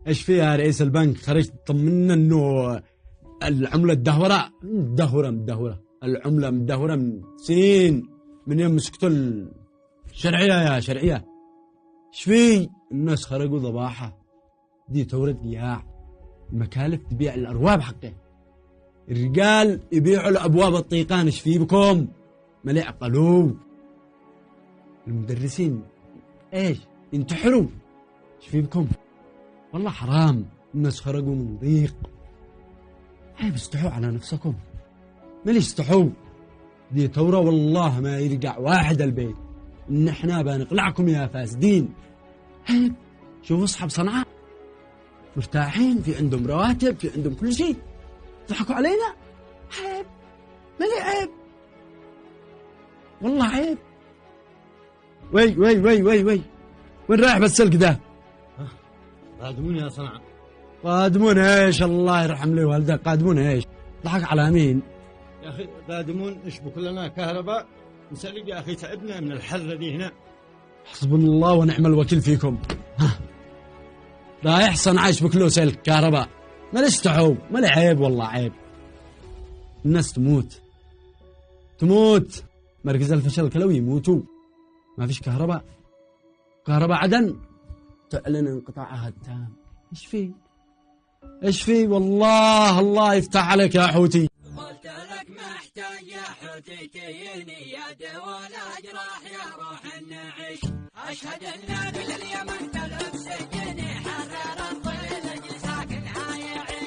ايش فيها يا رئيس البنك؟ خرجت طمنا انه العملة مدهورة العملة مدهورة من سنين، من يوم مسكتوا الشرعية يا شرعية. ايش في؟ الناس خرجوا ضباحة، دي ثورة قياع، المكالف تبيع الأرواب حقه، الرجال يبيعوا الأبواب الطيقان. ايش في بكم؟ ما يعقلوا. المدرسين ايش ينتحروا. ايش في بكم؟ والله حرام، الناس خرجوا من ضيق. عيب استحوا على نفسكم، ما ليش استحوا. دي ثورة والله ما يرجع واحد البيت، ان احنا بنقلعكم يا فاسدين. عيب. شوفوا اصحاب صنعاء مرتاحين، في عندهم رواتب، في عندهم كل شيء، ضحكوا علينا. عيب، ما لي عيب والله عيب. وي وي وي وي وي، وين رايح بالسلك ده؟ قادمون يا صنعاء. قادمون ايش؟ الله يرحم لي والدك، قادمون ايش؟ ضحك على مين؟ يا اخي قادمون يشبكوا لنا كهرباء، نسألك يا اخي تعبنا من الحرة دي هنا. حسبنا الله ونعم الوكيل فيكم. رايح صنعاء يشبك له سلك كهرباء، ما ليش استحوا، ما لي عيب والله عيب. الناس تموت، مركز الفشل الكلوي يموتوا، ما فيش كهرباء عدن تعلن انقطاعها التام. ايش في والله الله يفتح عليك يا حوتي. قلت لك محتاج يا حوتي تجيني يا دوا الأجراح يا روح النعيش. أشهد أن باليمن تلف سجني حرر